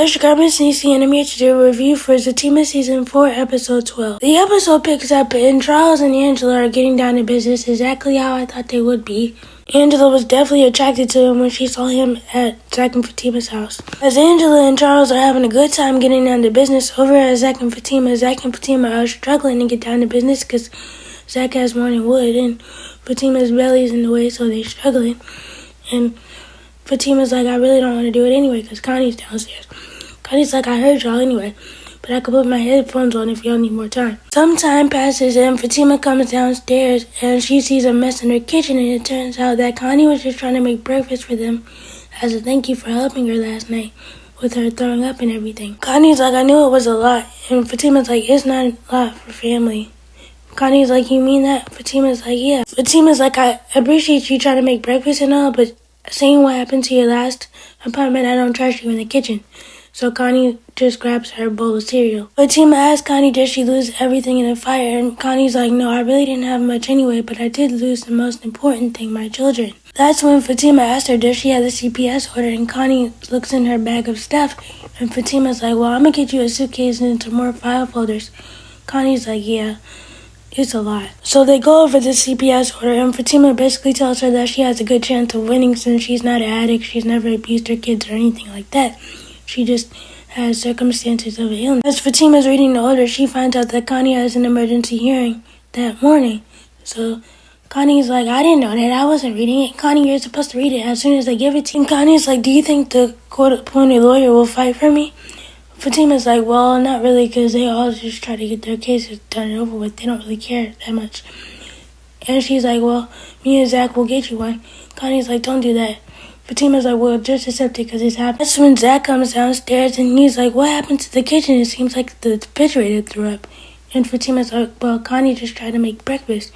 Namaskar, Missniecytv, and I'm here to do a review for Zatima Season 4, Episode 12. The episode picks up and Charles and Angela are getting down to business exactly how I thought they would be. Angela was definitely attracted to him when she saw him at Zach and Fatima's house. As Angela and Charles are having a good time getting down to business over at Zach and Fatima are struggling to get down to business because Zach has more than wood and Fatima's belly's in the way, so they're struggling. And Fatima's like, I really don't want to do it anyway because Connie's downstairs. Connie's like, I heard y'all anyway, but I could put my headphones on if y'all need more time. Some time passes and Fatima comes downstairs and she sees a mess in her kitchen, and it turns out that Connie was just trying to make breakfast for them as a thank you for helping her last night with her throwing up and everything. Connie's like, I knew it was a lot, and Fatima's like, it's not a lot for family. Connie's like, you mean that? Fatima's like, yeah. Fatima's like, I appreciate you trying to make breakfast and all, but seeing what happened to your last apartment, I don't trust you in the kitchen. So Connie just grabs her bowl of cereal. Fatima asks Connie, did she lose everything in the fire? And Connie's like, no, I really didn't have much anyway, but I did lose the most important thing, my children. That's when Fatima asked her, does she have the CPS order? And Connie looks in her bag of stuff, and Fatima's like, well, I'm gonna get you a suitcase and some more file folders. Connie's like, yeah. It's a lot. So they go over the CPS order, and Fatima basically tells her that she has a good chance of winning since she's not an addict, she's never abused her kids or anything like that. She just has circumstances of illness. As Fatima's reading the order, she finds out that Connie has an emergency hearing that morning. So Connie's like, I didn't know that. I wasn't reading it. Connie, you're supposed to read it as soon as they give it to you. And Connie's like, do you think the court-appointed lawyer will fight for me? Fatima's like, well, not really, because they all just try to get their cases done and over with. They don't really care that much. And she's like, well, me and Zach will get you one. Connie's like, don't do that. Fatima's like, well, just accept it because it's happened. That's when Zach comes downstairs and he's like, what happened to the kitchen? It seems like the refrigerator threw up. And Fatima's like, well, Connie just tried to make breakfast.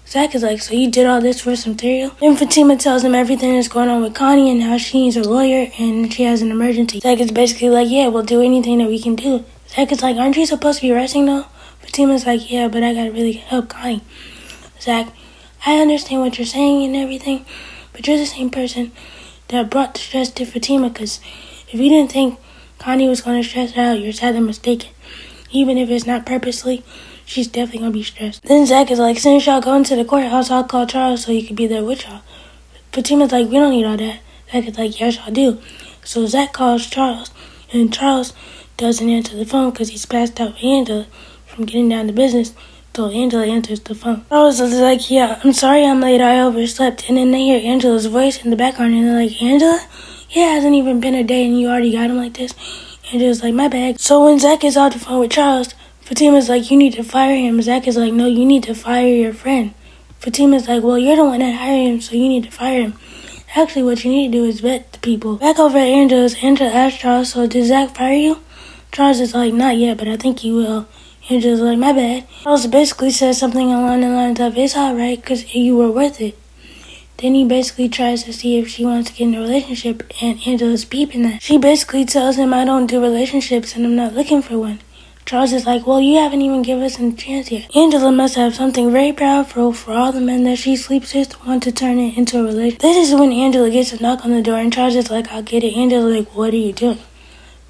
Zach is like, so you did all this for some cereal? Then Fatima tells him everything that's going on with Connie and how she needs a lawyer and she has an emergency. Zach is basically like, yeah, we'll do anything that we can do. Zach is like, aren't you supposed to be resting though? Fatima's like, yeah, but I gotta really help Connie. Zach, I understand what you're saying and everything, but you're the same person that brought the stress to Fatima, because if you didn't think Connie was going to stress her out, you're sadly mistaken. Even if it's not purposely, she's definitely going to be stressed. Then Zach is like, since y'all going to the courthouse, I'll call Charles so he can be there with y'all. Fatima's like, we don't need all that. Zach is like, yes, y'all do. So Zach calls Charles, and Charles doesn't answer the phone because he's passed out with Angela from getting down to business. So Angela answers the phone. Charles is like, yeah, I'm sorry I'm late, I overslept. And then they hear Angela's voice in the background, and they're like, Angela? Yeah, it hasn't even been a day and you already got him like this. Angela's like, my bad. So when Zach is off the phone with Charles, Fatima's like, you need to fire him. Zach is like, no, you need to fire your friend. Fatima's like, well, you're the one that hired him, so you need to fire him. Actually, what you need to do is vet the people. Back over at Angela's, Angela asks Charles, so did Zach fire you? Charles is like, not yet, but I think he will. Angela's like, my bad. Charles basically says something along the lines of, it's alright, because you were worth it. Then he basically tries to see if she wants to get in a relationship, and Angela's beeping that. She basically tells him, I don't do relationships, and I'm not looking for one. Charles is like, well, you haven't even given us a chance yet. Angela must have something very powerful for all the men that she sleeps with to want to turn it into a relationship. This is when Angela gets a knock on the door, and Charles is like, I'll get it. Angela's like, what are you doing?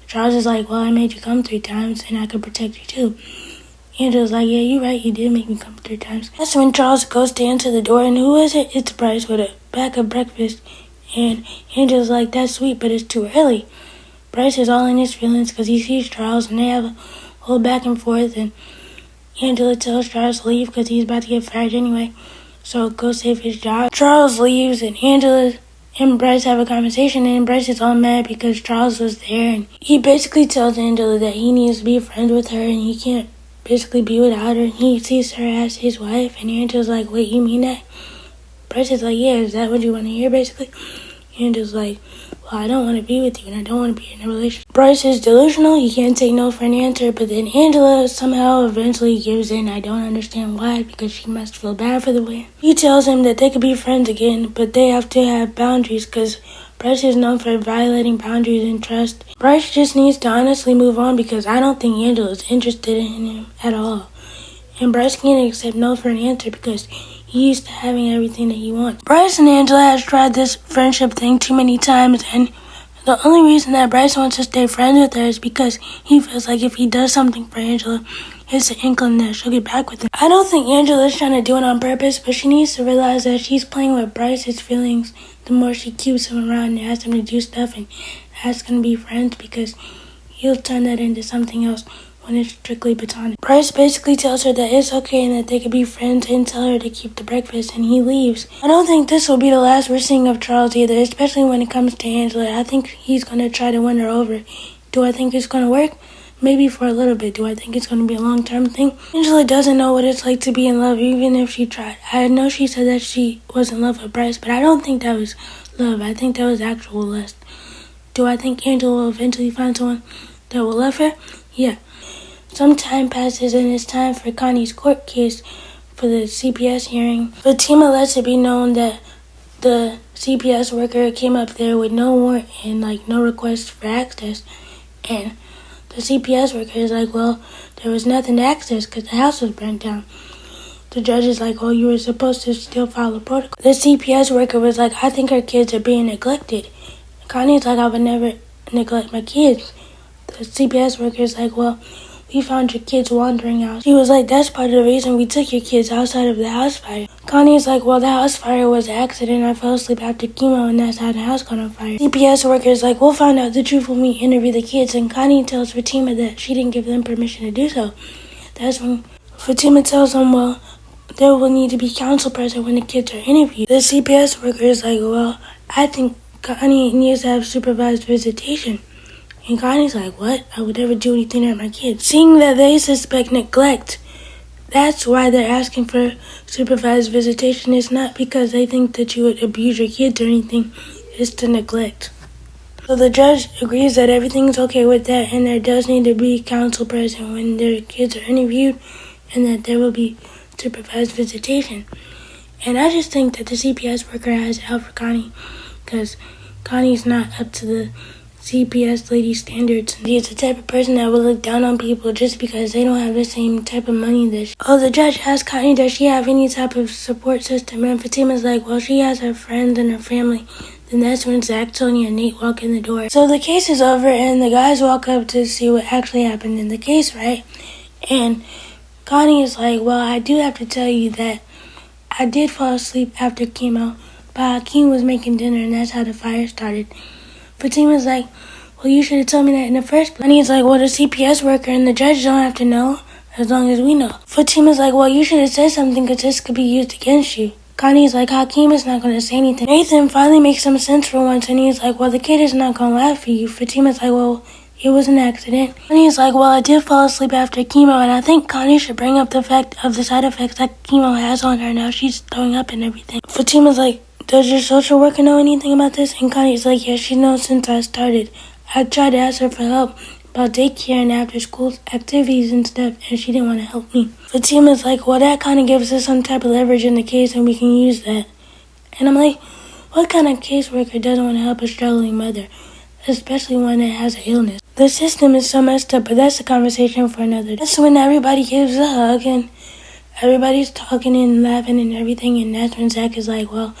Charles is like, well, I made you come 3 times, and I could protect you too. Angela's like, yeah, you're right, you did make me come 3 times. That's when Charles goes to answer the door, and who is it? It's Bryce with a bag of breakfast. And Angela's like, that's sweet, but it's too early. Bryce is all in his feelings because he sees Charles, and they have a whole back and forth, and Angela tells Charles to leave because he's about to get fired anyway, so go save his job. Charles leaves, and Angela and Bryce have a conversation, and Bryce is all mad because Charles was there, and he basically tells Angela that he needs to be friends with her, and he can't basically be without her, and he sees her as his wife, and Angela's like, wait, you mean that? Bryce is like, yeah, is that what you want to hear, basically? Angela's like, well, I don't want to be with you, and I don't want to be in a relationship. Bryce is delusional, he can't take no for an answer, but then Angela somehow eventually gives in. I don't understand why, because she must feel bad for the way. He tells him that they could be friends again, but they have to have boundaries, because Bryce is known for violating boundaries and trust. Bryce just needs to honestly move on, because I don't think Angela's interested in him at all. And Bryce can't accept no for an answer, because he's used to having everything that he wants. Bryce and Angela has tried this friendship thing too many times, and The only reason that Bryce wants to stay friends with her is because he feels like if he does something for Angela, it's an inkling that she'll get back with him. I don't think Angela's trying to do it on purpose, but she needs to realize that she's playing with Bryce's feelings the more she keeps him around and asks him to do stuff and asks him to be friends, because he'll turn that into something else when it's strictly platonic. Bryce basically tells her that it's okay and that they could be friends and tell her to keep the breakfast, and he leaves. I don't think this will be the last we're seeing of Charles either, especially when it comes to Angela. I think he's going to try to win her over. Do I think it's going to work? Maybe for a little bit. Do I think it's going to be a long-term thing? Angela doesn't know what it's like to be in love, even if she tried. I know she said that she was in love with Bryce, but I don't think that was love. I think that was actual lust. Do I think Angela will eventually find someone that will love her? Yeah. Some time passes and it's time for Connie's court case for the CPS hearing. Zatima lets it be known that the CPS worker came up there with no warrant and no request for access, and the CPS worker is like, well, there was nothing to access because the house was burnt down. The judge is like, well, you were supposed to still follow protocol. The CPS worker was like, I think our kids are being neglected. Connie's like, I would never neglect my kids. The CPS worker is like, well, we found your kids wandering out. She was like, that's part of the reason we took your kids outside of the house fire. Connie's like, well, the house fire was an accident. I fell asleep after chemo and that's how the house caught on fire. CPS worker's like, we'll find out the truth when we interview the kids. And Connie tells Fatima that she didn't give them permission to do so. That's when Fatima tells them, well, there will need to be counsel present when the kids are interviewed. The CPS worker is like, well, I think Connie needs to have supervised visitation. And Connie's like, what? I would never do anything to hurt my kids. Seeing that they suspect neglect, that's why they're asking for supervised visitation. It's not because they think that you would abuse your kids or anything. It's to neglect. So the judge agrees that everything's okay with that, and there does need to be counsel present when their kids are interviewed, and that there will be supervised visitation. And I just think that the CPS worker has it out for Connie, because Connie's not up to the CPS lady standards. She's the type of person that will look down on people just because they don't have the same type of money that she. Oh, the judge asked Connie, does she have any type of support system? And Fatima's like, well, she has her friends and her family. Then that's when Zach, Tony, and Nate walk in the door. So the case is over, and the guys walk up to see what actually happened in the case, right? And Connie is like, well, I do have to tell you that I did fall asleep after chemo, but Hakeem was making dinner, and that's how the fire started. Fatima's like, well, you should have told me that in the first place. And he's like, well, the CPS worker and the judge don't have to know as long as we know. Fatima's like, well, you should have said something because this could be used against you. Connie's like, Hakeem is not going to say anything. Nathan finally makes some sense for once, and he's like, well, the kid is not going to laugh for you. Fatima's like, well, it was an accident. And he's like, well, I did fall asleep after chemo, and I think Connie should bring up the fact of the side effects that chemo has on her. Now she's throwing up and everything. Fatima's like, does your social worker know anything about this? And Connie's like, yeah, she knows since I started. I tried to ask her for help about daycare and after school activities and stuff, and she didn't want to help me. Fatima's like, well, that kind of gives us some type of leverage in the case, and we can use that. And I'm like, what kind of caseworker doesn't want to help a struggling mother, especially one that has an illness? The system is so messed up, but that's a conversation for another day. That's when everybody gives a hug, and everybody's talking and laughing and everything, and that's when Zach is like, well,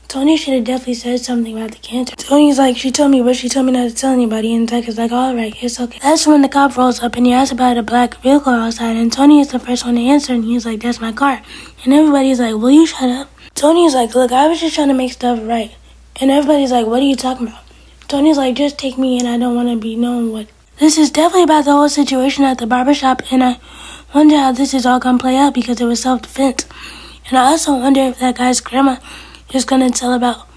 Tony should have definitely said something about the cancer. Tony's like, she told me, but she told me not to tell anybody. And Zach is like, all right, it's okay. That's when the cop rolls up and he asks about a black vehicle outside. And Tony is the first one to answer. And he's like, that's my car. And everybody's like, will you shut up? Tony's like, look, I was just trying to make stuff right. And everybody's like, what are you talking about? Tony's like, just take me in. I don't want to be known what. This is definitely about the whole situation at the barbershop. And I wonder how this is all going to play out because it was self-defense. And I also wonder if that guy's grandma is going to tell about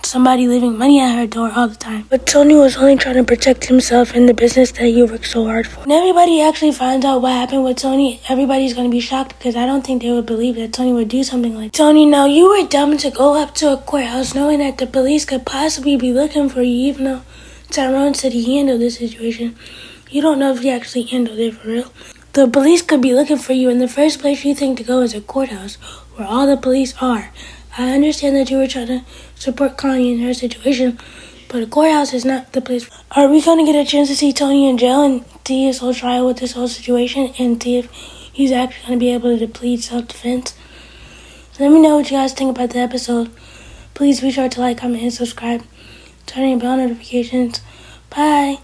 somebody leaving money at her door all the time. But Tony was only trying to protect himself and the business that he worked so hard for. When everybody actually finds out what happened with Tony, everybody's going to be shocked because I don't think they would believe that Tony would do something like that. Tony, now you were dumb to go up to a courthouse knowing that the police could possibly be looking for you, even though Tyrone said he handled this situation. You don't know if he actually handled it for real. The police could be looking for you, and the first place you think to go is a courthouse, where all the police are. I understand that you were trying to support Connie in her situation, but a courthouse is not the place. Are we going to get a chance to see Tony in jail and see his whole trial with this whole situation and see if he's actually going to be able to plead self-defense? So let me know what you guys think about the episode. Please be sure to like, comment, and subscribe. turn on your bell notifications. Bye.